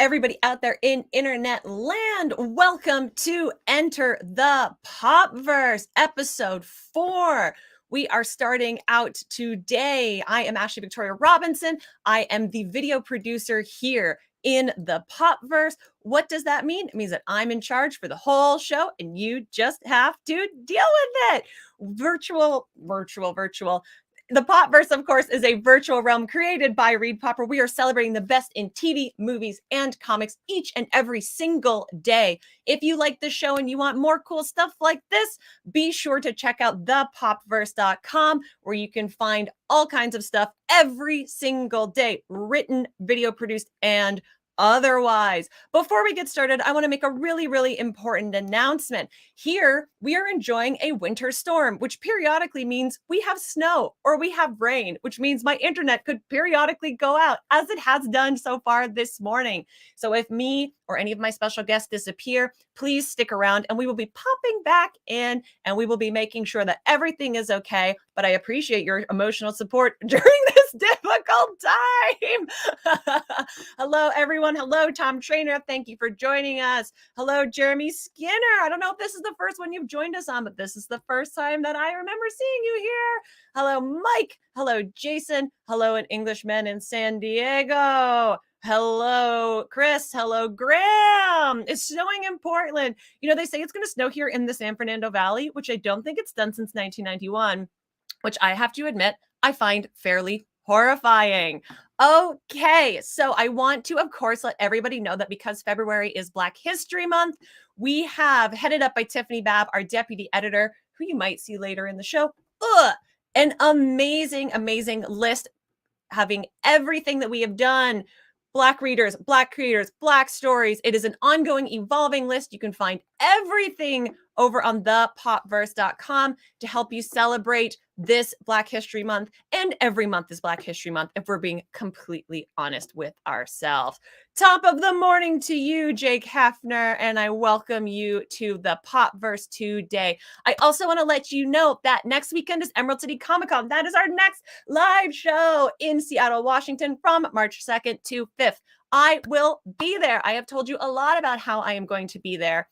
everybody out there in internet land. Welcome to Enter the Popverse, episode 4. We are starting out today. I am Ashley Victoria Robinson. I am the video producer here in the Popverse. What does that mean? It means that I'm in charge for the whole show and you just have to deal with it. Virtual. The Popverse, of course, is a virtual realm created by Reed Popper. We are celebrating the best in TV, movies, and comics each and every single day. If you like this show and you want more cool stuff like this, be sure to check out thepopverse.com, where you can find all kinds of stuff every single day, written, video produced, and otherwise. Before we get started, I want to make a really important announcement. Here, we are enjoying a winter storm, which periodically means we have snow or we have rain, which means my internet could periodically go out, as it has done so far this morning. So if me or any of my special guests disappear, please stick around and we will be popping back in and we will be making sure that everything is okay. But I appreciate your emotional support during this difficult time. Hello, everyone. Hello, Tom Trainer. Thank you for joining us. Hello, Jeremy Skinner. I don't know if this is the first one you've joined us on, but this is the first time that I remember seeing you here. Hello, Mike. Hello, Jason. Hello, an Englishman in San Diego. Hello, Chris. Hello, Graham. It's snowing in Portland. You know, they say it's going to snow here in the San Fernando Valley, which I don't think it's done since 1991, which I have to admit, I find fairly horrifying. Okay, so I want to, of course, let everybody know that because February is Black History Month, we have, headed up by Tiffany Babb, our deputy editor, who you might see later in the show, an amazing list having everything that we have done. Black readers, Black creators, Black stories. It is an ongoing, evolving list. You can find everything over on thepopverse.com to help you celebrate this Black History Month. And every month is Black History Month, if we're being completely honest with ourselves. Top of the morning to you, Jake Heffner, and I welcome you to the Popverse today. I also want to let you know that next weekend is Emerald City Comic Con. That is our next live show in Seattle, Washington from March 2nd to 5th. I will be there. I have told you a lot about how I am going to be there.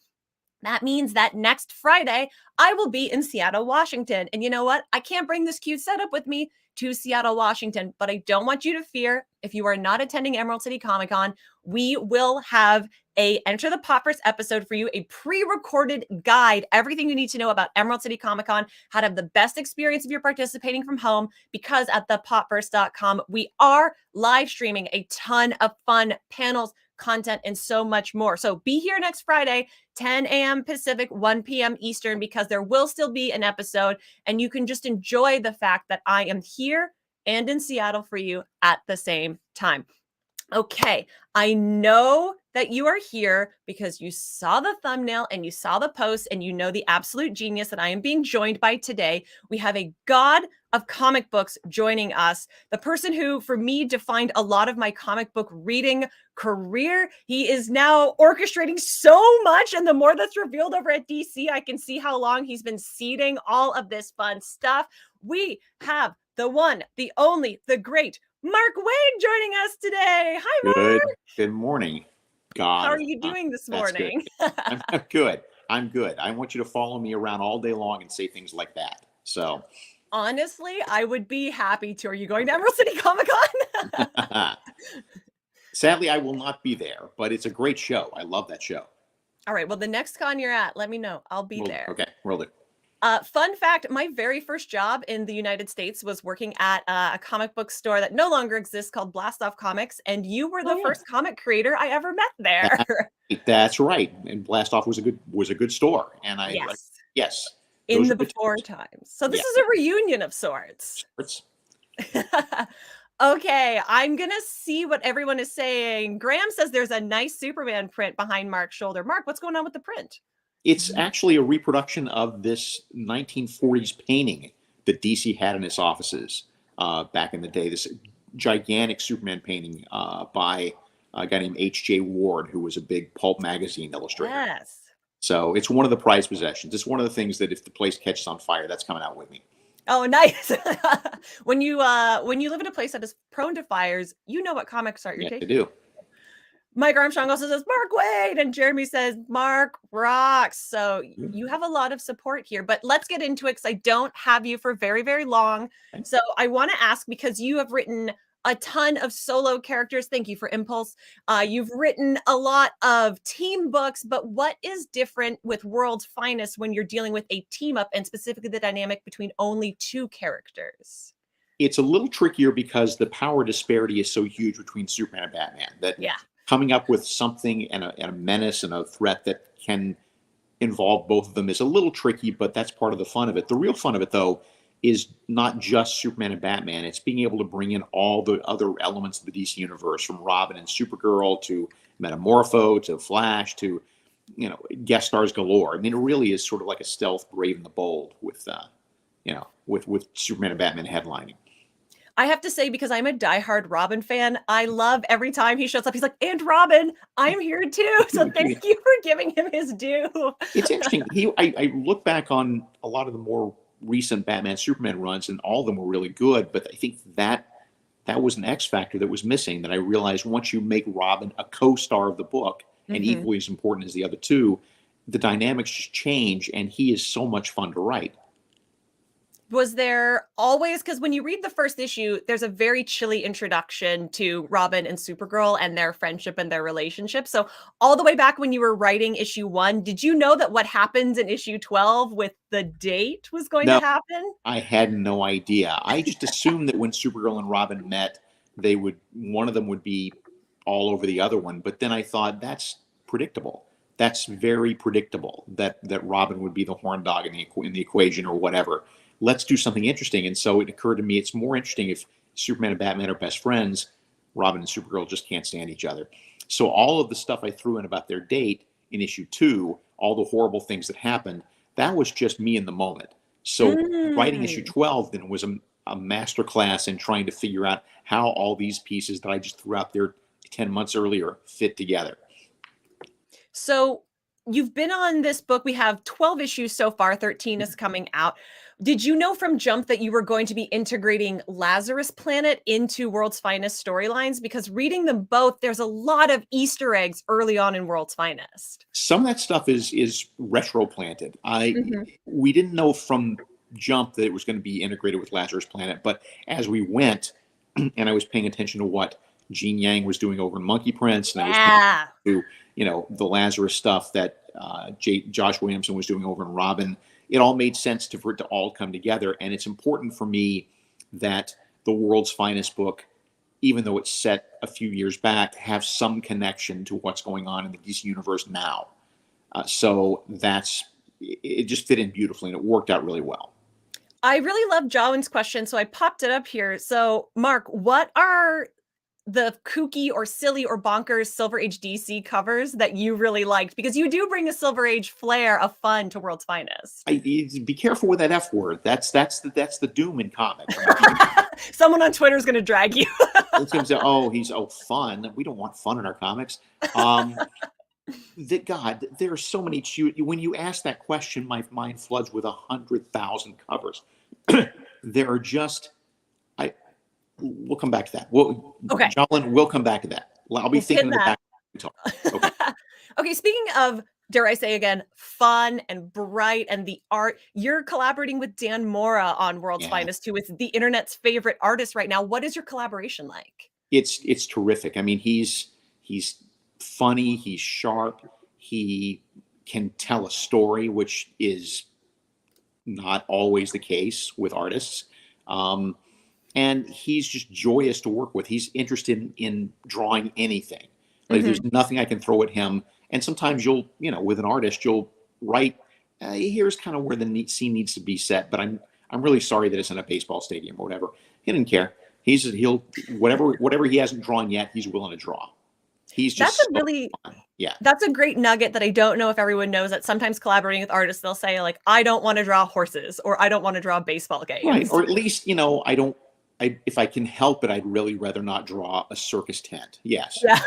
That means that next Friday, I will be in Seattle, Washington. And you know what? I can't bring this cute setup with me to Seattle, Washington, but I don't want you to fear. If you are not attending Emerald City Comic Con, we will have a Enter the Popverse episode for you, a pre-recorded guide, everything you need to know about Emerald City Comic Con, how to have the best experience if you're participating from home, because at thepopverse.com, we are live streaming a ton of fun panels, content, and so much more. So be here next Friday, 10 a.m. Pacific, 1 p.m. Eastern, because there will still be an episode and you can just enjoy the fact that I am here and in Seattle for you at the same time. Okay, I know that you are here because you saw the thumbnail and you saw the post and you know the absolute genius that I am being joined by today. We have a god of comic books joining us, the person who, for me, defined a lot of my comic book reading career. He is now orchestrating so much, and the more that's revealed over at DC, I can see how long he's been seeding all of this fun stuff. We have the one, the only, the great Mark Waid joining us today. Hi, Mark. Good morning, God. How are you doing this morning? I'm good. I'm good. I want you to follow me around all day long and say things like that. So, honestly, I would be happy to. Are you going to Emerald City Comic Con? Sadly, I will not be there, but it's a great show. I love that show. All right. Well, the next con you're at, let me know. I'll be there. Okay, will do. Fun fact, my very first job in the United States was working at a comic book store that no longer exists called Blast Off Comics, and you were the first comic creator I ever met there. That's right. And Blast Off was a good store. And yes. In the before times. So this is a reunion of sorts. Okay, I'm going to see what everyone is saying. Graham says there's a nice Superman print behind Mark's shoulder. Mark, what's going on with the print? It's actually a reproduction of this 1940s painting that DC had in its offices back in the day. This gigantic Superman painting by a guy named H.J. Ward, who was a big pulp magazine illustrator. Yes. So it's one of the prized possessions. It's one of the things that if the place catches on fire, that's coming out with me. Oh, nice. When you live in a place that is prone to fires, you know what comics are. Yeah, they do. Mike Armstrong also says Mark Waid, and Jeremy says Mark rocks. So you have a lot of support here, but let's get into it because I don't have you for very, very long. So I want to ask, because you have written a ton of solo characters. Thank you for Impulse. You've written a lot of team books, but what is different with World's Finest when you're dealing with a team up and specifically the dynamic between only two characters? It's a little trickier because the power disparity is so huge between Superman and Batman that Yeah. coming up with something and a menace and a threat that can involve both of them is a little tricky, but that's part of the fun of it. The real fun of it, though, is not just Superman and Batman. It's being able to bring in all the other elements of the DC universe, from Robin and Supergirl to Metamorpho to Flash to, guest stars galore. I mean, it really is sort of like a stealth Brave and the Bold with Superman and Batman headlining. I have to say, because I'm a diehard Robin fan, I love every time he shows up. He's like, and Robin, I'm here too. So thank you for giving him his due. It's interesting. I look back on a lot of the more recent Batman Superman runs, and all of them were really good. But I think that was an X factor that was missing. That I realized once you make Robin a co-star of the book and equally as important as the other two, the dynamics just change, and he is so much fun to write. Was there always, because when you read the first issue, there's a very chilly introduction to Robin and Supergirl and their friendship and their relationship. So all the way back when you were writing issue 1, did you know that what happens in issue 12 with the date was going to happen? I had no idea. I just assumed that when Supergirl and Robin met, one of them would be all over the other one. But then I thought, that's predictable. That's very predictable that Robin would be the horn dog in the equation or whatever. Let's do something interesting. And so it occurred to me, it's more interesting if Superman and Batman are best friends. Robin and Supergirl just can't stand each other. So all of the stuff I threw in about their date in issue 2, all the horrible things that happened, that was just me in the moment. So writing issue 12 then was a masterclass in trying to figure out how all these pieces that I just threw out there 10 months earlier fit together. So you've been on this book. We have 12 issues so far. 13 is coming out. Did you know from Jump that you were going to be integrating Lazarus Planet into World's Finest storylines? Because reading them both, there's a lot of Easter eggs early on in World's Finest. Some of that stuff is retro planted. We didn't know from Jump that it was going to be integrated with Lazarus Planet, but as we went, and I was paying attention to what Gene Yang was doing over in Monkey Prince, and I was to the Lazarus stuff that Josh Williamson was doing over in Robin. It all made sense for it to all come together. And it's important for me that the World's Finest book, even though it's set a few years back, have some connection to what's going on in the DC universe now. So it just fit in beautifully, and it worked out really well. I really love Jowen's question, so I popped it up here. So Mark, what are the kooky or silly or bonkers Silver Age DC covers that you really liked? Because you do bring a Silver Age flair of fun to World's Finest. Be careful with that F word. That's the doom in comics. Someone on Twitter is going to drag you. It's going to say, fun. We don't want fun in our comics. There are so many. When you ask that question, my mind floods with 100,000 covers. There are just. We'll come back to that. Okay. Jolyn, we'll come back to that. I'll be thinking in the back. Okay. Okay, speaking of, dare I say again, fun and bright and the art, you're collaborating with Dan Mora on World's Finest, who is the internet's favorite artist right now. What is your collaboration like? It's terrific. I mean, he's funny, he's sharp, he can tell a story, which is not always the case with artists. And he's just joyous to work with. He's interested in drawing anything. Like there's nothing I can throw at him. And sometimes with an artist, you'll write, here's kind of where the scene needs to be set, but I'm really sorry that it's in a baseball stadium or whatever. He didn't care. He'll whatever he hasn't drawn yet, he's willing to draw. He's just that's a great nugget that I don't know if everyone knows, that sometimes collaborating with artists, they'll say like, I don't want to draw horses, or I don't want to draw baseball games. Right. Or at least, if I can help it, I'd really rather not draw a circus tent. Yes. Yeah.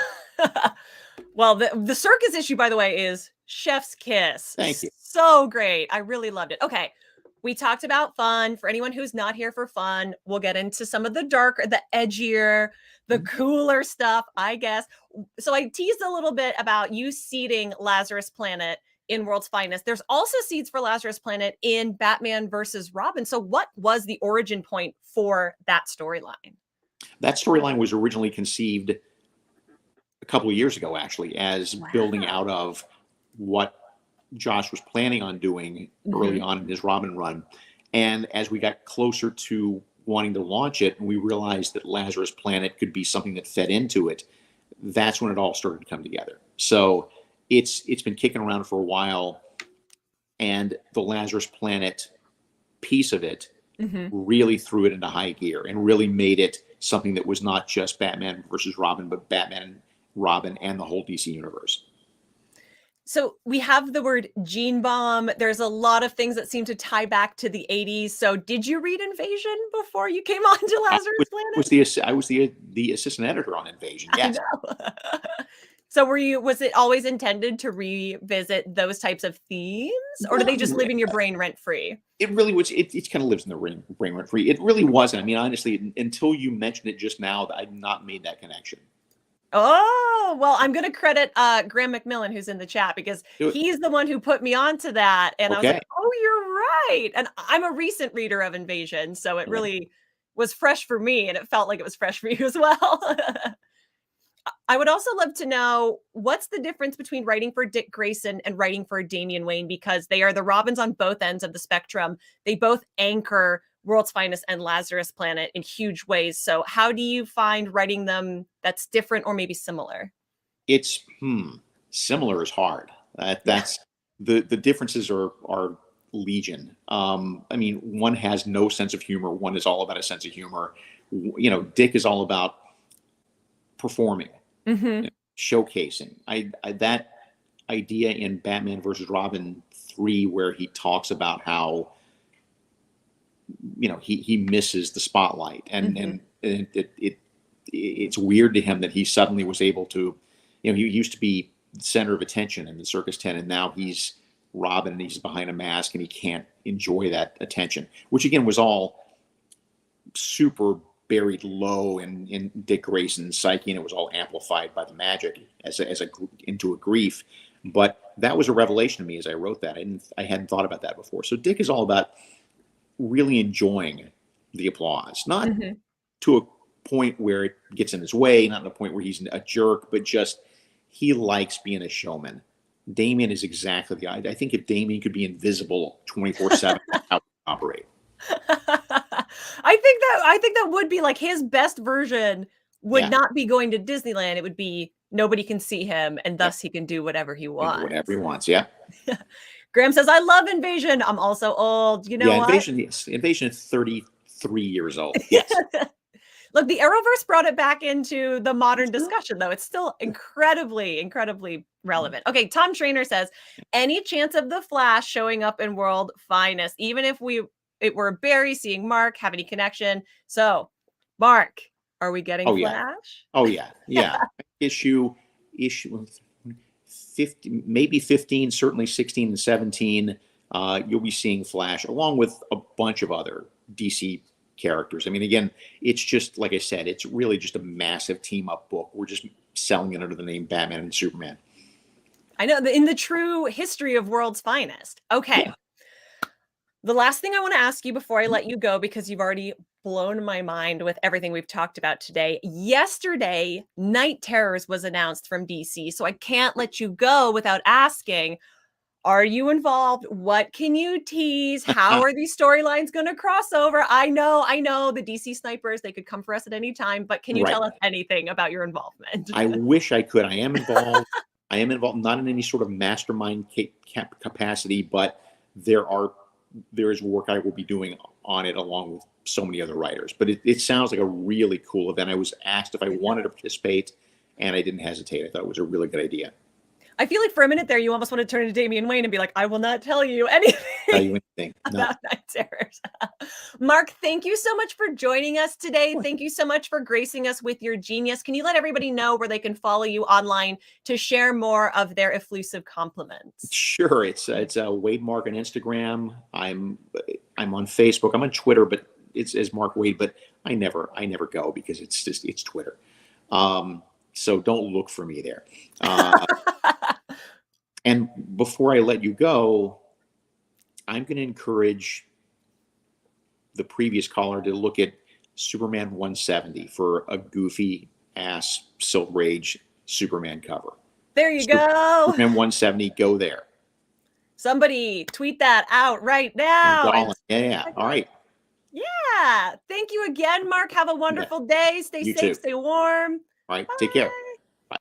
Well, the circus issue, by the way, is chef's kiss. Thank you. So great. I really loved it. Okay. We talked about fun. For anyone who's not here for fun, we'll get into some of the darker, the edgier, the cooler stuff, I guess. So I teased a little bit about you seeding Lazarus Planet in World's Finest. There's also seeds for Lazarus Planet in Batman versus Robin. So what was the origin point for that storyline? That storyline was originally conceived a couple of years ago, actually, as building out of what Josh was planning on doing early on in his Robin run. And as we got closer to wanting to launch it, and we realized that Lazarus Planet could be something that fed into it, that's when it all started to come together. So it's been kicking around for a while, and the Lazarus Planet piece of it really threw it into high gear and really made it something that was not just Batman versus Robin, but Batman, Robin, and the whole DC universe. So we have the word gene bomb. There's a lot of things that seem to tie back to the 80s. So did you read Invasion before you came on to Lazarus Planet? I was the assistant editor on Invasion. Yes. I know. So was it always intended to revisit those types of themes, or do they just live in your brain rent free? It really was. It kind of lives in the brain rent free. It really wasn't. I mean, honestly, until you mentioned it just now, I'd not made that connection. Oh, well, I'm going to credit Graham McMillan, who's in the chat, because he's the one who put me onto that. And I was like, oh, you're right. And I'm a recent reader of Invasion, so it really was fresh for me, and it felt like it was fresh for you as well. I would also love to know, what's the difference between writing for Dick Grayson and writing for Damian Wayne, because they are the Robins on both ends of the spectrum. They both anchor World's Finest and Lazarus Planet in huge ways. So how do you find writing them that's different or maybe similar? It's similar is hard. That's the differences are legion. I mean, one has no sense of humor. One is all about a sense of humor. You know, Dick is all about performing, showcasing. That idea in Batman versus Robin 3, where he talks about how, you know, he misses the spotlight, and it's weird to him that he suddenly was able to, you know, he used to be the center of attention in the circus tent, and now he's Robin and he's behind a mask and he can't enjoy that attention, which again was all super buried low in Dick Grayson's psyche, and it was all amplified by the magic into a grief. But that was a revelation to me as I wrote that. I hadn't thought about that before. So Dick is all about really enjoying the applause, not to a point where it gets in his way, not to a point where he's a jerk, but just he likes being a showman. Damian is exactly the idea. I think if Damian could be invisible 24/7, how would he operate? I think that would be like his best version. Would not be going to Disneyland. It would be nobody can see him, and thus he can do whatever he wants. Whatever he wants, yeah. Graham says, I love Invasion. I'm also old. You know what? Invasion is 33 years old. Yes. Look, the Arrowverse brought it back into the modern discussion, though. It's still incredibly, incredibly relevant. Okay, Tom Trainer says, any chance of the Flash showing up in World Finest, even if it were Barry seeing Mark, have any connection? So, Mark, are we getting Flash? Oh, yeah. issue 50, maybe 15, certainly 16 and 17. You'll be seeing Flash along with a bunch of other DC characters. I mean, again, it's just, like I said, it's really just a massive team up book. We're just selling it under the name Batman and Superman. I know, in the true history of World's Finest. Okay. Yeah. The last thing I want to ask you before I let you go, because you've already blown my mind with everything we've talked about today. Yesterday, Night Terrors was announced from DC, so I can't let you go without asking, are you involved? What can you tease? How are these storylines going to cross over? I know the DC snipers, they could come for us at any time, but can you tell us anything about your involvement? I wish I could. I am involved. I am involved, not in any sort of mastermind capacity, but there is work I will be doing on it along with so many other writers. But it sounds like a really cool event. I was asked if I wanted to participate, and I didn't hesitate. I thought it was a really good idea. I feel like for a minute there, you almost want to turn to Damian Wayne and be like, I will not tell you anything. About Night Terrors. Mark, thank you so much for joining us today. Thank you so much for gracing us with your genius. Can you let everybody know where they can follow you online to share more of their effusive compliments? Sure. It's Waid Mark on Instagram. I'm on Facebook. I'm on Twitter, but it's as Mark Waid. But I never go because it's Twitter. So don't look for me there. And before I let you go, I'm going to encourage the previous caller to look at Superman 170 for a goofy ass Silk Rage Superman cover. There you go. Superman 170, go there. Somebody tweet that out right now. Yeah. All right. Yeah. Thank you again, Mark. Have a wonderful day. Stay You safe, too. stay warm. All right. Bye. Take care. Bye.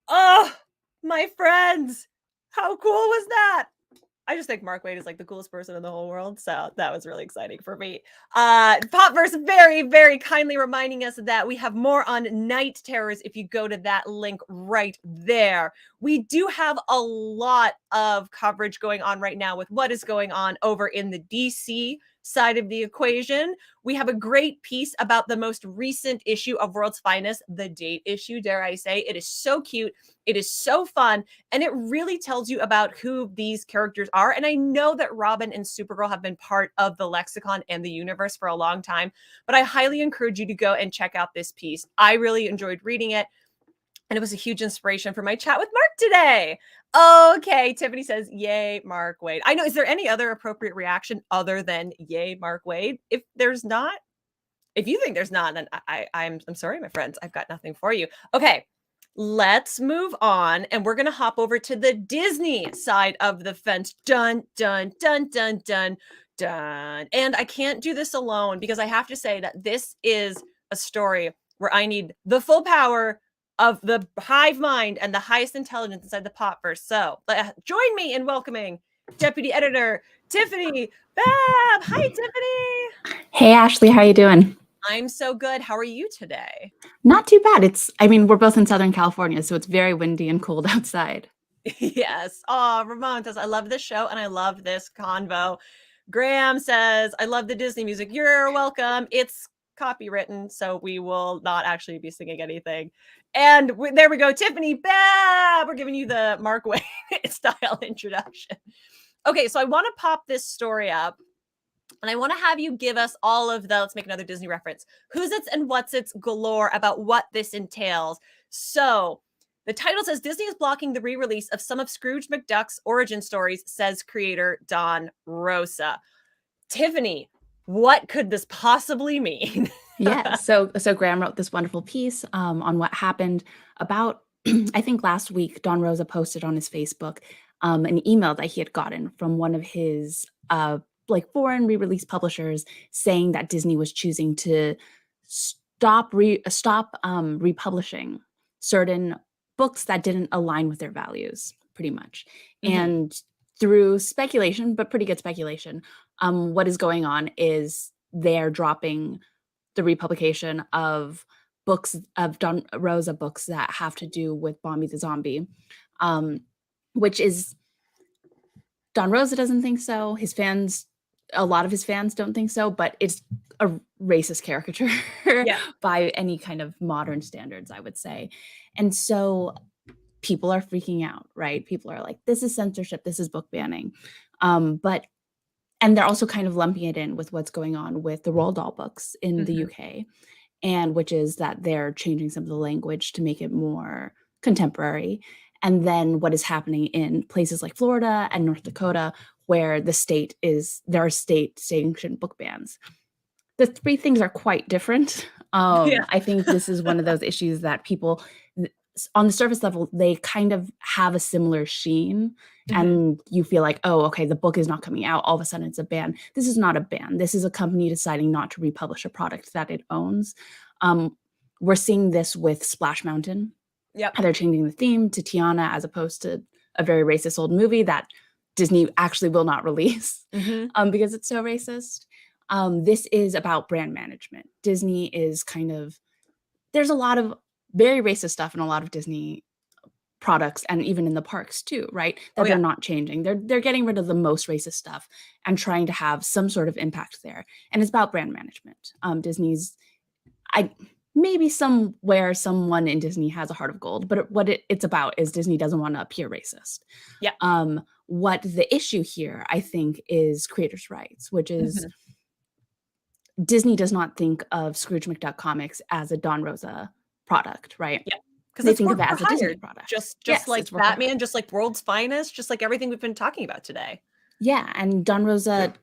Oh, my friends. How cool was that? I just think Mark Waid is like the coolest person in the whole world. So that was really exciting for me. Popverse very, very kindly reminding us that we have more on night terrors if you go to that link right there. We do have a lot of coverage going on right now with what is going on over in the DC side of the equation. We have a great piece about the most recent issue of World's Finest, the date issue, dare I say. It is so cute. It is so fun. And it really tells you about who these characters are. And I know that Robin and Supergirl have been part of the lexicon and the universe for a long time, but I highly encourage you to go and check out this piece. I really enjoyed reading it. And it was a huge inspiration for my chat with Mark today. Okay, Tiffany says, yay, Mark Waid. I know, is there any other appropriate reaction other than yay, Mark Waid? If there's not, if you think there's not, then I'm sorry, my friends. I've got nothing for you. Okay, let's move on. And we're going to hop over to the Disney side of the fence. Dun, dun, dun, dun, dun, dun. And I can't do this alone because I have to say that this is a story where I need the full power of the hive mind and the highest intelligence inside the Popverse. So join me in welcoming Deputy Editor Tiffany Babb. Hi, Tiffany. Hey, Ashley, how you doing? I'm so good. How are you today? Not too bad. We're both in Southern California, so it's very windy and cold outside. Yes. Oh, Ramon says, I love this show and I love this convo. Graham says, I love the Disney music. You're welcome. It's copywritten, so we will not actually be singing anything. And there we go. Tiffany Babb. We're giving you the Mark Waid style introduction. Okay, so I want to pop this story up. And I want to have you give us all of the, let's make another Disney reference, who's its and what's its galore about what this entails. So the title says, Disney is blocking the re-release of some of Scrooge McDuck's origin stories, says creator Don Rosa. Tiffany, what could this possibly mean? Yeah, so Graham wrote this wonderful piece on what happened about, I think last week, Don Rosa posted on his Facebook an email that he had gotten from one of his foreign re-release publishers saying that Disney was choosing to stop republishing certain books that didn't align with their values, pretty much. Mm-hmm. And through speculation, but pretty good speculation, what is going on is they're dropping the republication of books, of Don Rosa books that have to do with Bombi the Zombie, which is, Don Rosa doesn't think so. His fans, a lot of his fans don't think so, but it's a racist caricature by any kind of modern standards, I would say. And so people are freaking out, right? People are like, this is censorship, this is book banning. And they're also kind of lumping it in with what's going on with the Roald Dahl books in the UK, and which is that they're changing some of the language to make it more contemporary. And then what is happening in places like Florida and North Dakota, where there are state sanctioned book bans. The three things are quite different. I think this is one of those issues that people, on the surface level, they kind of have a similar sheen, and you feel like, oh, okay, the book is not coming out. All of a sudden it's a ban. This is not a ban. This is a company deciding not to republish a product that it owns. We're seeing this with Splash Mountain. Yep. How they're changing the theme to Tiana as opposed to a very racist old movie that Disney actually will not release because it's so racist. This is about brand management. Disney is there's a lot of very racist stuff in a lot of Disney products, and even in the parks too, right? That they're not changing. They're getting rid of the most racist stuff and trying to have some sort of impact there. And it's about brand management. Maybe somewhere someone in Disney has a heart of gold, but what it's about is Disney doesn't want to appear racist. Yeah. what the issue here, I think, is creators' rights, which is Disney does not think of Scrooge McDuck comics as a Don Rosa product, right? Yeah, because They it's think work of it for as a Disney hire, product. just Yes, like it's work for hire. Batman, just like World's Finest, just like everything we've been talking about today. Yeah, and Don Rosa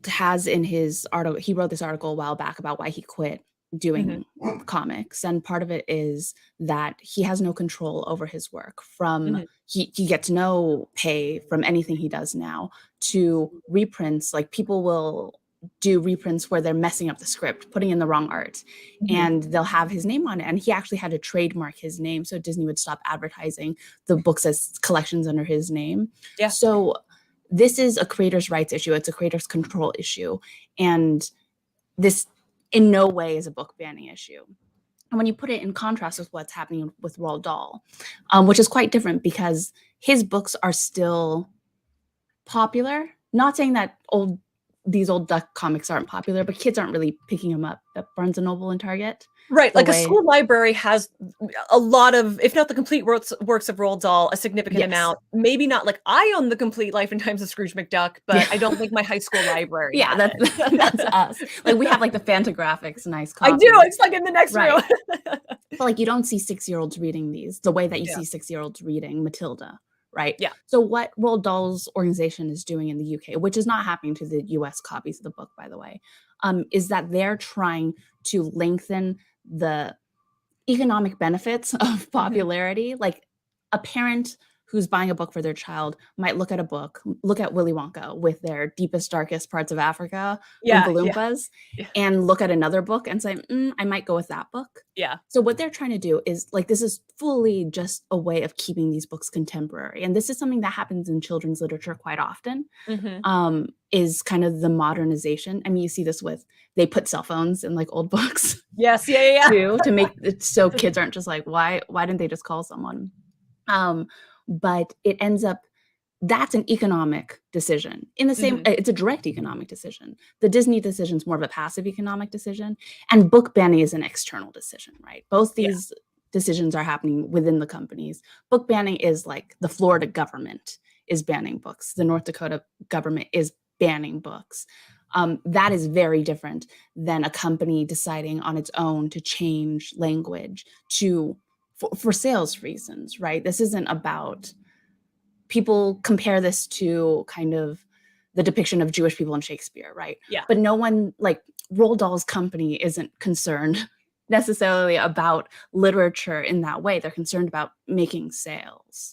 has in his article, he wrote this article a while back about why he quit doing comics, and part of it is that he has no control over his work. From he gets no pay from anything he does now, to reprints. Like, people will do reprints where they're messing up the script, putting in the wrong art, and they'll have his name on it, and he actually had to trademark his name so Disney would stop advertising the books as collections under his name. Yeah. So this is a creators' rights issue. It's a creators' control issue. And this in no way is a book banning issue. And when you put it in contrast with what's happening with Roald Dahl, which is quite different because his books are still popular. Not saying that these old Duck comics aren't popular, but kids aren't really picking them up at Barnes & Noble and Target. Right, like a school library has a lot of, if not the complete works of Roald Dahl, a significant amount. Maybe not like I own the complete Life and Times of Scrooge McDuck, but I don't think my high school library. Yeah, that's us. Like, we have like the Fantagraphics, nice copies. I do. It's like in the next room. But like, you don't see 6-year-olds reading these the way that you see 6-year-olds reading Matilda. Right. Yeah. So what Roald Dahl's organization is doing in the UK, which is not happening to the US copies of the book, by the way, is that they're trying to lengthen the economic benefits of popularity. Like, a parent who's buying a book for their child might look at Willy Wonka with their deepest, darkest parts of Africa, Oompa Loompas, and look at another book and say, I might go with that book. Yeah. So what they're trying to do is, like, this is fully just a way of keeping these books contemporary. And this is something that happens in children's literature quite often, is kind of the modernization. I mean, you see this they put cell phones in like old books. Yes. Yeah. Too, to make it so kids aren't just like, why didn't they just call someone? But it ends up, that's an economic decision. In the same, it's a direct economic decision. The Disney decision is more of a passive economic decision, and book banning is an external decision, right? Both these decisions are happening within the companies. Book banning is like the Florida government is banning books. The North Dakota government is banning books. That is very different than a company deciding on its own to change language for sales reasons, right? This isn't about, people compare this to kind of the depiction of Jewish people in Shakespeare, right? Yeah. But no one, like, Roald Dahl's company isn't concerned necessarily about literature in that way. They're concerned about making sales.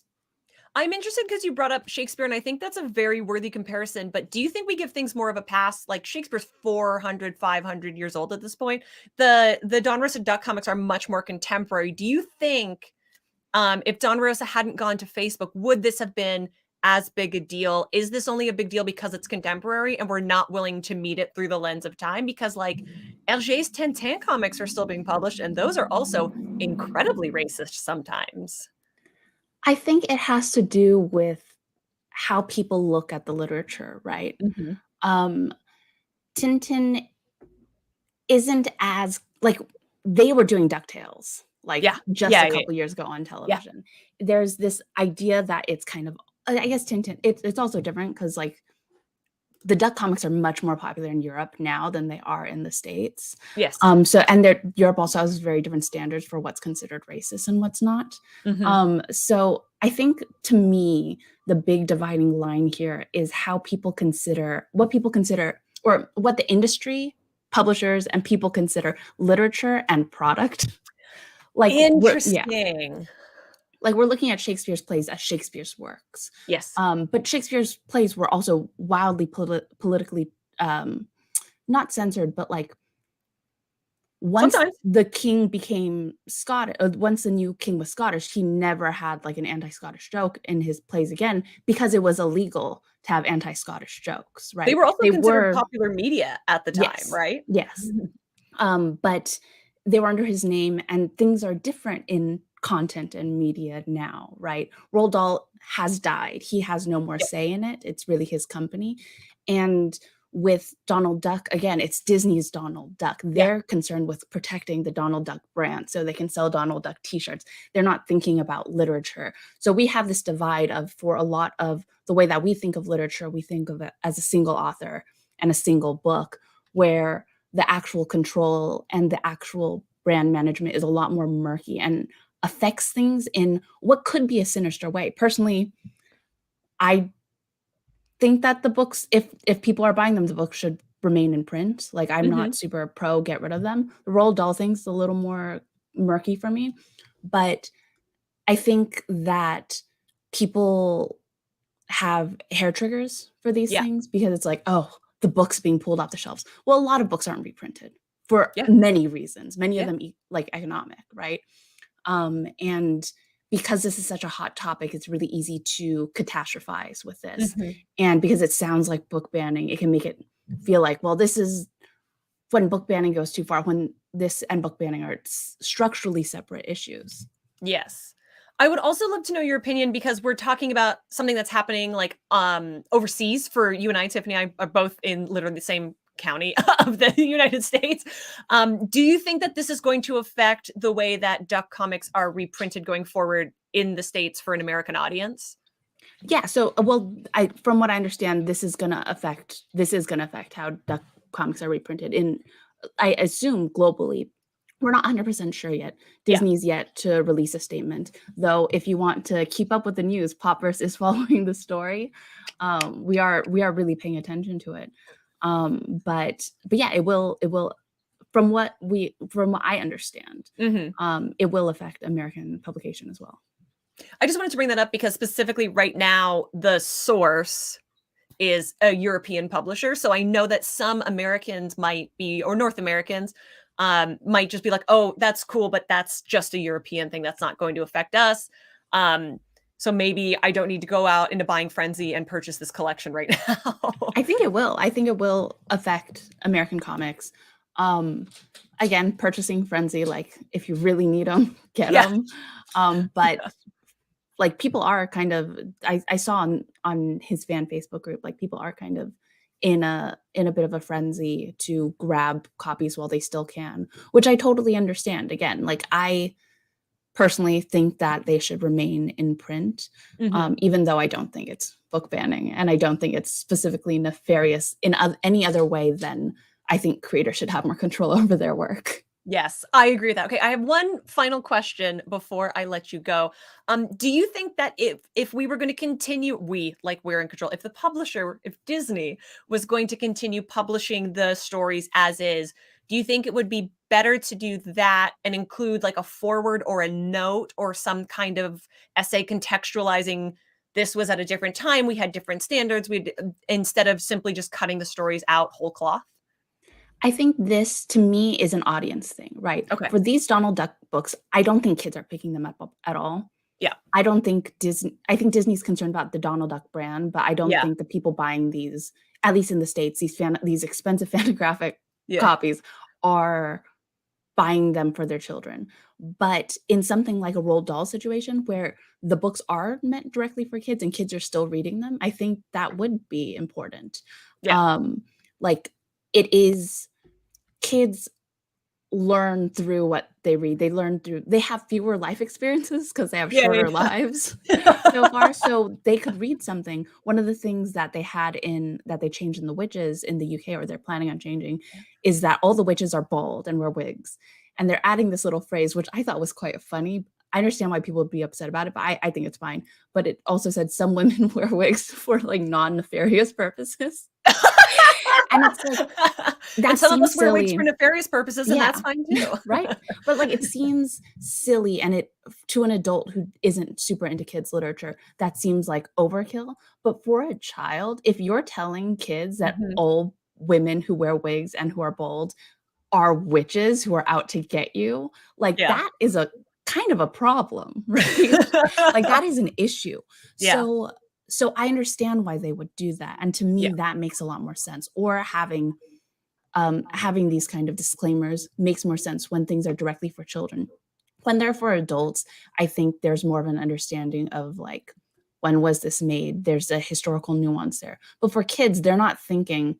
I'm interested because you brought up Shakespeare, and I think that's a very worthy comparison. But do you think we give things more of a pass? Like, Shakespeare's 400, 500 years old at this point. The Don Rosa Duck comics are much more contemporary. Do you think if Don Rosa hadn't gone to Facebook, would this have been as big a deal? Is this only a big deal because it's contemporary and we're not willing to meet it through the lens of time? Because like Hergé's Tintin comics are still being published, and those are also incredibly racist sometimes. I think it has to do with how people look at the literature, right? Tintin isn't as, like, they were doing DuckTales, like just a couple years ago on television. There's this idea that it's kind of, I guess Tintin, it's also different because like the Duck comics are much more popular in Europe now than they are in the States. Yes. And Europe also has very different standards for what's considered racist and what's not. So I think, to me, the big dividing line here is how people consider, or what the industry, publishers, and people consider literature and product. Like, interesting. Like, we're looking at Shakespeare's plays as Shakespeare's works. Yes. But Shakespeare's plays were also wildly politically not censored, but like once the king became Scottish, once the new king was Scottish, he never had like an anti-Scottish joke in his plays again because it was illegal to have anti-Scottish jokes, right? They were also considered popular media at the time, right? Yes. But they were under his name, and things are different in content and media now, right? Roald Dahl has died. He has no more say in it. It's really his company. And with Donald Duck, again, it's Disney's Donald Duck. They're concerned with protecting the Donald Duck brand so they can sell Donald Duck t-shirts. They're not thinking about literature. So we have this divide of, for a lot of the way that we think of literature, we think of it as a single author and a single book, where the actual control and the actual brand management is a lot more murky and affects things in what could be a sinister way. Personally, I think that the books, if people are buying them, the books should remain in print. Like, I'm not super pro get rid of them. The Roald Dahl thing's a little more murky for me, but I think that people have hair triggers for these things because it's like, oh, the book's being pulled off the shelves. Well, a lot of books aren't reprinted for many reasons, many of them like economic, right? And because this is such a hot topic, it's really easy to catastrophize with this. And because it sounds like book banning, it can make it feel like, well, this is when book banning goes too far, when this and book banning are structurally separate issues. Yes. I would also love to know your opinion, because we're talking about something that's happening like overseas. For you and I, Tiffany, I are both in literally the same county of the United States. Do you think that this is going to affect the way that Duck comics are reprinted going forward in the States for an American audience? Yeah. So, well, from what I understand, this is going to affect how Duck comics are reprinted in, I assume, globally. We're not 100% sure yet. Disney's yet to release a statement, though. If you want to keep up with the news, Popverse is following the story. We are really paying attention to it. But yeah, it will, from what I understand, it will affect American publication as well. I just wanted to bring that up because specifically right now, the source is a European publisher. So I know that some Americans might be, or North Americans might just be like, oh, that's cool, but that's just a European thing. That's not going to affect us. So maybe I don't need to go out into buying frenzy and purchase this collection right now. I think it will. I think it will affect American comics. Again, purchasing frenzy, like, if you really need them, get them. But like, people are kind of, I saw on his fan Facebook group, like, people are kind of in a bit of a frenzy to grab copies while they still can, which I totally understand. Again, like, I personally think that they should remain in print, even though I don't think it's book banning, and I don't think it's specifically nefarious in any other way than I think creators should have more control over their work. Yes, I agree with that. Okay, I have one final question before I let you go. Do you think that if we were going to continue, we're in control, if the publisher, if Disney was going to continue publishing the stories as is, do you think it would be better to do that and include like a forward or a note or some kind of essay contextualizing this was at a different time, we had different standards, instead of simply just cutting the stories out whole cloth? I think this, to me, is an audience thing, right? Okay. For these Donald Duck books, I don't think kids are picking them up at all. Yeah. I think Disney's concerned about the Donald Duck brand, but I don't think the people buying these, at least in the States, these expensive Fantagraphic copies are buying them for their children. But in something like a Roald Dahl situation where the books are meant directly for kids and kids are still reading them, I think that would be important. Like, it is, kids learn through what they read. They have fewer life experiences because they have shorter lives so far. So they could read something. One of the things that they changed in The Witches in the UK, or they're planning on changing, is that all the witches are bald and wear wigs. And they're adding this little phrase, which I thought was quite funny. I understand why people would be upset about it, but I think it's fine. But it also said some women wear wigs for like non-nefarious purposes. And it's like, that some of us wear silly. wigs for nefarious purposes, and that's fine too. Right. But like, it seems silly, and to an adult who isn't super into kids literature, that seems like overkill. But for a child, if you're telling kids that all women who wear wigs and who are bald are witches who are out to get you, like, that is a kind of a problem, right? Like, that is an issue. So I understand why they would do that. And to me, that makes a lot more sense. Or having these kind of disclaimers makes more sense when things are directly for children. When they're for adults, I think there's more of an understanding of, like, when was this made? There's a historical nuance there. But for kids, they're not thinking,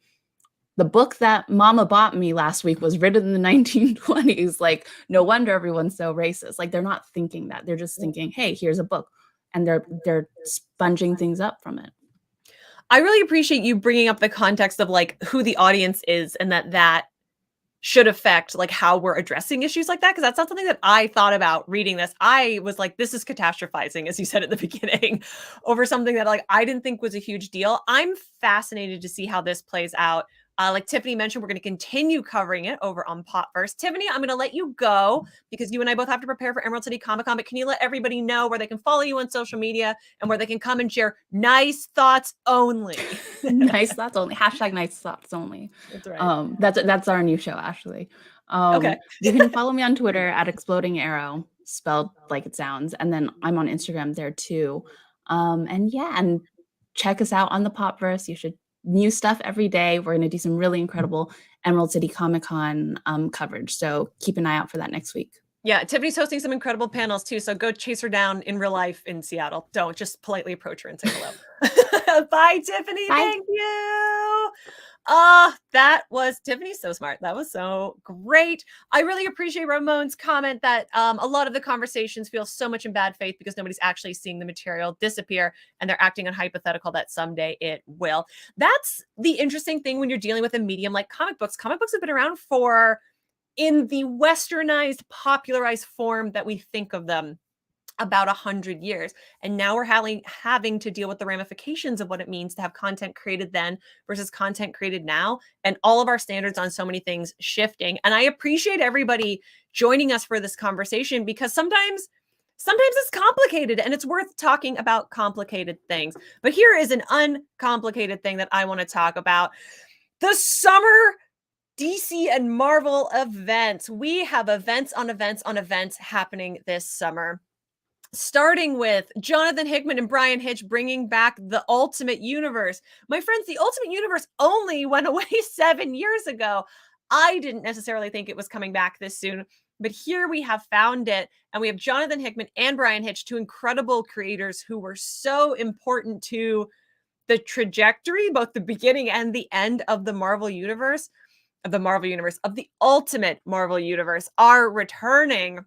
the book that Mama bought me last week was written in the 1920s. Like, no wonder everyone's so racist. Like, they're not thinking that. They're just thinking, hey, here's a book. And they're sponging things up from it. I really appreciate you bringing up the context of like who the audience is and that should affect like how we're addressing issues like that, because that's not something that I thought about reading this. I was like, this is catastrophizing, as you said at the beginning, over something that like I didn't think was a huge deal. I'm fascinated to see how this plays out. Like Tiffany mentioned, we're going to continue covering it over on Popverse. Tiffany, I'm going to let you go because you and I both have to prepare for Emerald City Comic Con. But can you let everybody know where they can follow you on social media and where they can come and share nice thoughts only? Nice thoughts only. Hashtag nice thoughts only. That's right. That's our new show, actually. Okay. You can follow me on Twitter at Exploding Arrow, spelled like it sounds, and then I'm on Instagram there too. And check us out on the Popverse. You should. New stuff every day. We're going to do some really incredible Emerald City Comic Con coverage. So keep an eye out for that next week. Yeah, Tiffany's hosting some incredible panels too. So go chase her down in real life in Seattle. Don't just politely approach her and say hello. Bye, Tiffany. Bye. Thank you. That was Tiffany. So smart. That was so great. I really appreciate Ramon's comment that a lot of the conversations feel so much in bad faith because nobody's actually seeing the material disappear and they're acting on hypothetical that someday it will. That's the interesting thing when you're dealing with a medium like comic books. Comic books have been around for, in the westernized, popularized form that we think of them, about 100 years. And now we're having to deal with the ramifications of what it means to have content created then versus content created now, and all of our standards on so many things shifting. And I appreciate everybody joining us for this conversation because sometimes it's complicated and it's worth talking about complicated things. But here is an uncomplicated thing that I want to talk about. The summer DC and Marvel events. We have events on events on events happening this summer. Starting with Jonathan Hickman and Brian Hitch bringing back the Ultimate Universe. My friends, the Ultimate Universe only went away 7 years ago. I didn't necessarily think it was coming back this soon, but here we have found it. And we have Jonathan Hickman and Brian Hitch, two incredible creators who were so important to the trajectory, both the beginning and the end of the Marvel Universe, of the Ultimate Marvel Universe, are returning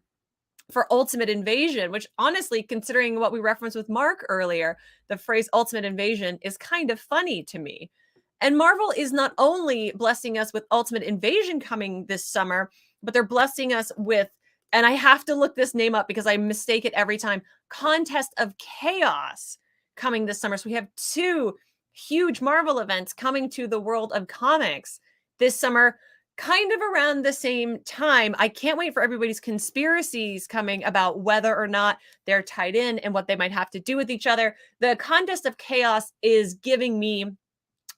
for Ultimate Invasion, which honestly, considering what we referenced with Mark earlier, the phrase Ultimate Invasion is kind of funny to me. And Marvel is not only blessing us with Ultimate Invasion coming this summer, but they're blessing us with, and I have to look this name up because I mistake it every time, Contest of Chaos coming this summer. So we have two huge Marvel events coming to the world of comics this summer, kind of around the same time. I can't wait for everybody's conspiracies coming about whether or not they're tied in and what they might have to do with each other. The Contest of Chaos is giving me,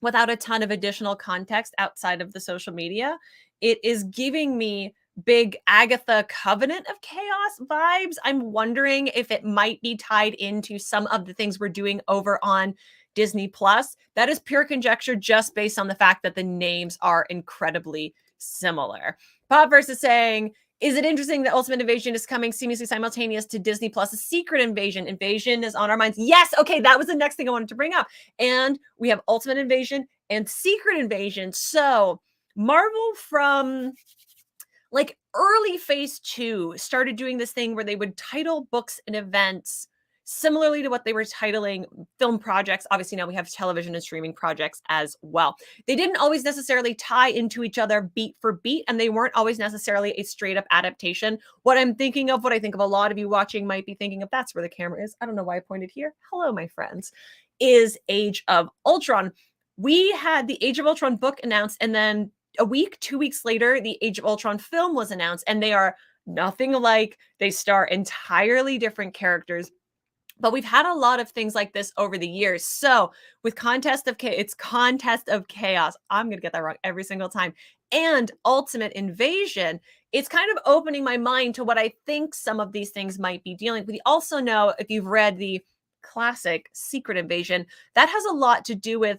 without a ton of additional context outside of the social media, it is giving me big Agatha Covenant of Chaos vibes. I'm wondering if it might be tied into some of the things we're doing over on Disney Plus. That is pure conjecture just based on the fact that the names are incredibly similar. Popverse is saying, is it interesting that Ultimate Invasion is coming seamlessly simultaneous to Disney Plus' Secret Invasion? Invasion is on our minds. Yes. Okay. That was the next thing I wanted to bring up. And we have Ultimate Invasion and Secret Invasion. So Marvel, from like early phase 2, started doing this thing where they would title books and events similarly to what they were titling film projects. Obviously, now we have television and streaming projects as well. They didn't always necessarily tie into each other beat for beat, and they weren't always necessarily a straight up adaptation. What I think of a lot of you watching might be thinking of, that's where the camera is. I don't know why I pointed here. Hello, my friends. Is Age of Ultron. We had the Age of Ultron book announced, and then a week, 2 weeks later, the Age of Ultron film was announced, and they are nothing alike. They star entirely different characters. But we've had a lot of things like this over the years. So with Contest of Chaos. I'm going to get that wrong every single time. And Ultimate Invasion, it's kind of opening my mind to what I think some of these things might be dealing with. We also know, if you've read the classic Secret Invasion, that has a lot to do with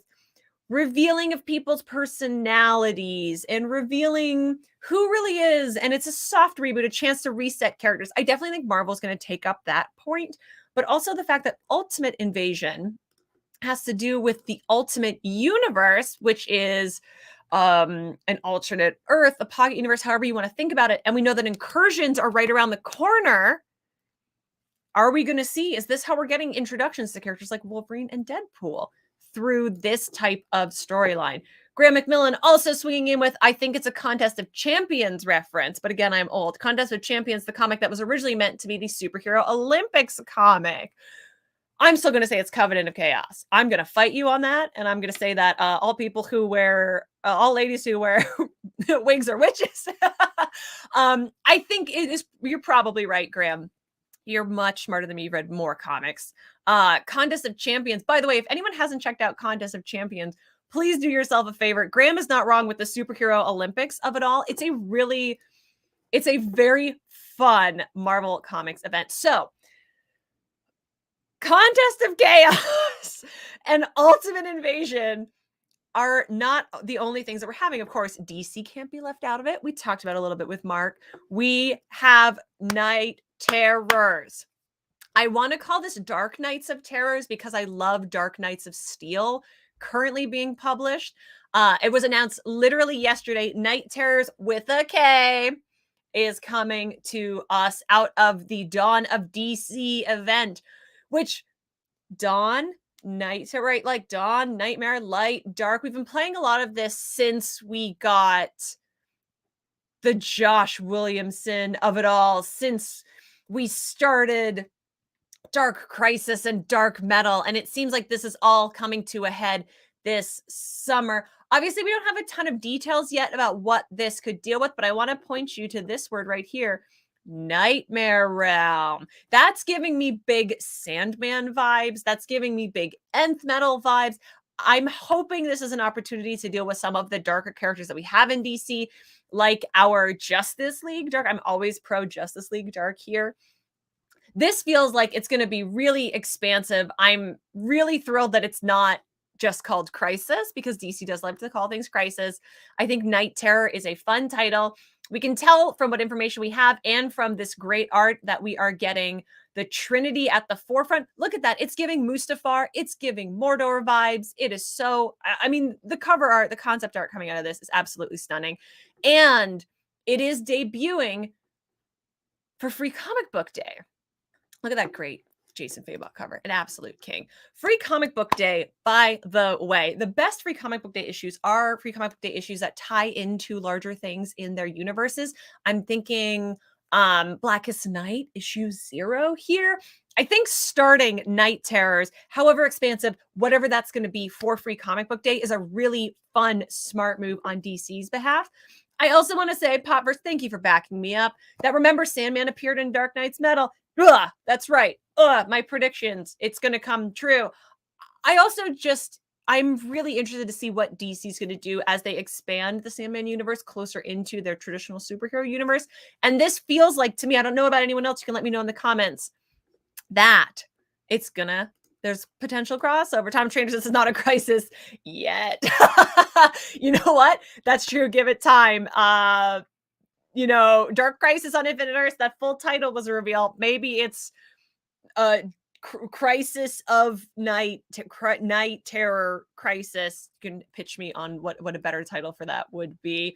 revealing of people's personalities and revealing who really is. And it's a soft reboot, a chance to reset characters. I definitely think Marvel's going to take up that point. But also the fact that Ultimate Invasion has to do with the Ultimate Universe, which is an alternate Earth, a pocket universe, however you want to think about it. And we know that incursions are right around the corner. Are we going to see, is this how we're getting introductions to characters like Wolverine and Deadpool through this type of storyline? Graham McMillan also swinging in with, I think it's a Contest of Champions reference, but again, I'm old. Contest of Champions, the comic that was originally meant to be the Superhero Olympics comic. I'm still going to say it's Covenant of Chaos. I'm going to fight you on that, and I'm going to say that all ladies who wear wigs are witches. I think it is, you're probably right, Graham. You're much smarter than me. You've read more comics. Contest of Champions. By the way, if anyone hasn't checked out Contest of Champions, please do yourself a favor. Graham is not wrong with the Superhero Olympics of it all. It's a very fun Marvel Comics event. So, Contest of Chaos and Ultimate Invasion are not the only things that we're having. Of course, DC can't be left out of it. We talked about it a little bit with Mark. We have Night Terrors. I want to call this Dark Knights of Terrors because I love Dark Knights of Steel currently being published. It was announced literally yesterday. Night Terrors with a K is coming to us out of the Dawn of DC event, which Dawn, Night, right? Like Dawn, Nightmare, Light, Dark. We've been playing a lot of this since we got the Josh Williamson of it all, since we started Dark Crisis and Dark Metal. And it seems like this is all coming to a head this summer. Obviously, we don't have a ton of details yet about what this could deal with, but I want to point you to this word right here. Nightmare Realm. That's giving me big Sandman vibes. That's giving me big Nth Metal vibes. I'm hoping this is an opportunity to deal with some of the darker characters that we have in DC, like our Justice League Dark. I'm always pro Justice League Dark here. This feels like it's going to be really expansive. I'm really thrilled that it's not just called Crisis, because DC does like to call things Crisis. I think Night Terror is a fun title. We can tell from what information we have and from this great art that we are getting the Trinity at the forefront. Look at that. It's giving Mustafar. It's giving Mordor vibes. It is so, I mean, the cover art, the concept art coming out of this is absolutely stunning. And it is debuting for Free Comic Book Day. Look at that great Jason Fabok cover, an absolute king. Free Comic Book Day, by the way, the best Free Comic Book Day issues are Free Comic Book Day issues that tie into larger things in their universes. I'm thinking Blackest Night, issue 0 here. I think starting Night Terrors, however expansive, whatever that's going to be for Free Comic Book Day, is a really fun, smart move on DC's behalf. I also want to say, Popverse, thank you for backing me up. That Remember Sandman appeared in Dark Knight's Metal. Ugh, that's right. My predictions. It's going to come true. I'm really interested to see what DC's going to do as they expand the Sandman universe closer into their traditional superhero universe. And this feels like, to me, I don't know about anyone else, you can let me know in the comments, that there's potential crossover. Tom Trainer says this is not a crisis yet. You know what? That's true. Give it time. Dark Crisis on Infinite Earth, that full title was a reveal. Maybe it's Crisis of Night Terror Crisis. You can pitch me on what a better title for that would be.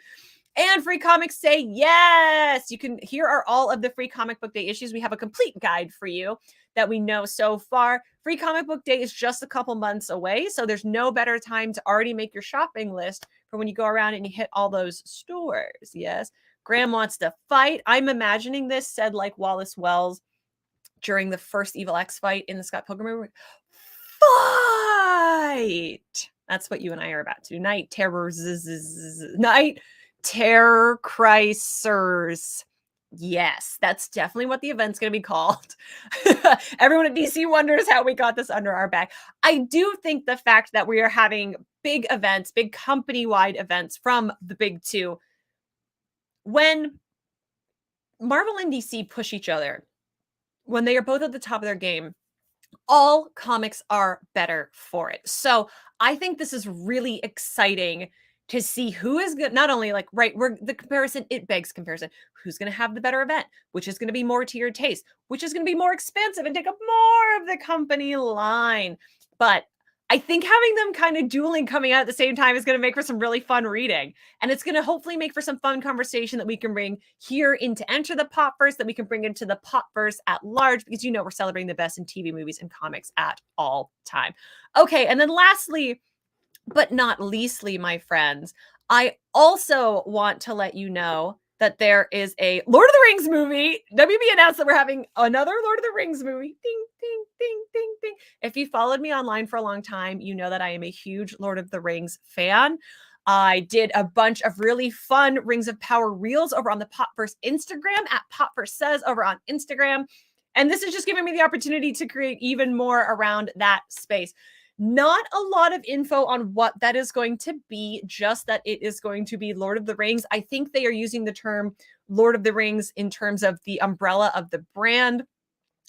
And Free Comics say yes. Here are all of the Free Comic Book Day issues. We have a complete guide for you that we know so far. Free Comic Book Day is just a couple months away, so there's no better time to already make your shopping list for when you go around and you hit all those stores. Yes. Graham wants to fight. I'm imagining this said like Wallace Wells during the first Evil X fight in the Scott Pilgrim movie. Fight! That's what you and I are about to. Night Terrors. Night Terror Crisers. Yes, that's definitely what the event's going to be called. Everyone at DC wonders how we got this under our back. I do think the fact that we are having big events, big company-wide events from the big two, when Marvel and DC push each other, when they are both at the top of their game, all comics are better for it. So I think this is really exciting to see who is good. Not only like, right, it begs comparison. Who's going to have the better event? Which is going to be more to your taste? Which is going to be more expensive and take up more of the company line? But I think having them kind of dueling coming out at the same time is going to make for some really fun reading. And it's going to hopefully make for some fun conversation that we can bring here into Enter the Popverse, that we can bring into the Popverse at large, because we're celebrating the best in TV, movies, and comics at all time. Okay, and then lastly, but not leastly, my friends, I also want to let you know that there is a Lord of the Rings movie. WB announced that we're having another Lord of the Rings movie. Ding, ding, ding, ding, ding. If you followed me online for a long time, you know that I am a huge Lord of the Rings fan. I did a bunch of really fun Rings of Power reels over on the Popverse Instagram, at Popverse Says over on Instagram. And this is just giving me the opportunity to create even more around that space. Not a lot of info on what that is going to be, just that it is going to be Lord of the Rings. I think they are using the term Lord of the Rings in terms of the umbrella of the brand.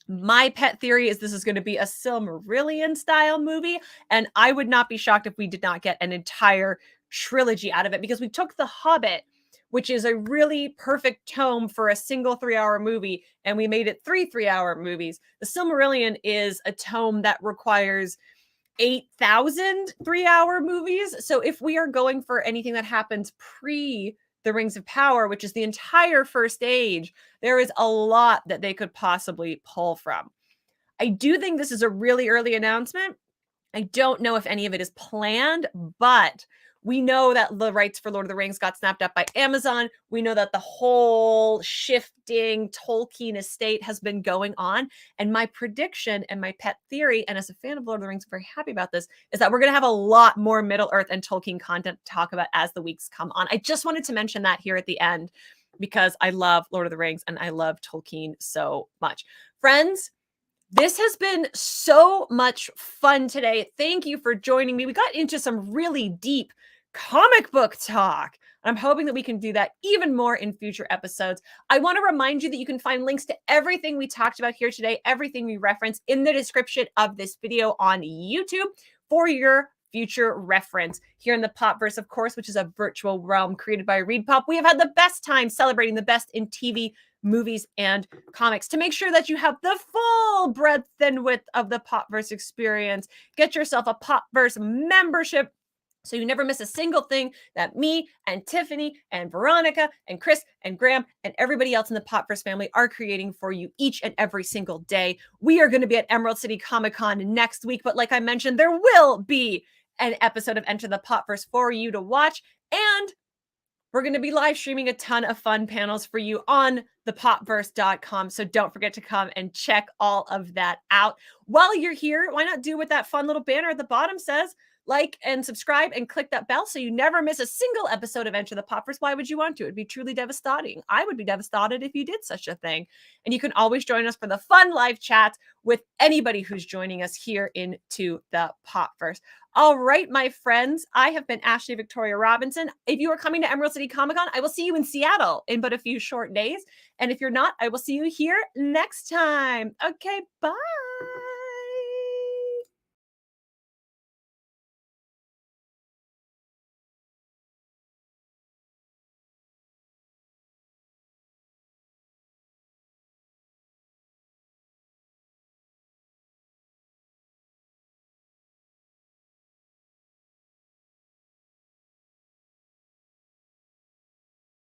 My pet theory is this is going to be a Silmarillion style movie, and I would not be shocked if we did not get an entire trilogy out of it, because we took The Hobbit, which is a really perfect tome for a single 3-hour movie, and we made it 3 3-hour movies. The Silmarillion is a tome that requires 8,000 3-hour movies. So if we are going for anything that happens pre the Rings of Power, which is the entire First Age, there is a lot that they could possibly pull from. I do think this is a really early announcement. I don't know if any of it is planned, but we know that the rights for Lord of the Rings got snapped up by Amazon. We know that the whole shifting Tolkien estate has been going on. And my prediction and my pet theory, and as a fan of Lord of the Rings, I'm very happy about this, is that we're going to have a lot more Middle-earth and Tolkien content to talk about as the weeks come on. I just wanted to mention that here at the end, because I love Lord of the Rings and I love Tolkien so much. Friends, this has been so much fun today. Thank you for joining me. We got into some really deep comic book talk. I'm hoping that we can do that even more in future episodes. I want to remind you that you can find links to everything we talked about here today, everything we referenced, in the description of this video on YouTube for your future reference. Here in the Popverse, of course, which is a virtual realm created by ReadPop, we have had the best time celebrating the best in TV, movies, and comics. To make sure that you have the full breadth and width of the Popverse experience, get yourself a Popverse membership so you never miss a single thing that me and Tiffany and Veronica and Chris and Graham and everybody else in the Popverse family are creating for you each and every single day. We are going to be at Emerald City Comic Con next week, but like I mentioned, there will be an episode of Enter the Popverse for you to watch, and we're going to be live streaming a ton of fun panels for you on thepopverse.com. So don't forget to come and check all of that out. While you're here, why not do what that fun little banner at the bottom says? Like and subscribe and click that bell so you never miss a single episode of Enter the Popverse. Why would you want to? It'd be truly devastating. I would be devastated if you did such a thing. And you can always join us for the fun live chats with anybody who's joining us here into the Popverse. All right, my friends, I have been Ashley Victoria Robinson. If you are coming to Emerald City Comic Con, I will see you in Seattle in but a few short days. And if you're not, I will see you here next time. Okay, bye.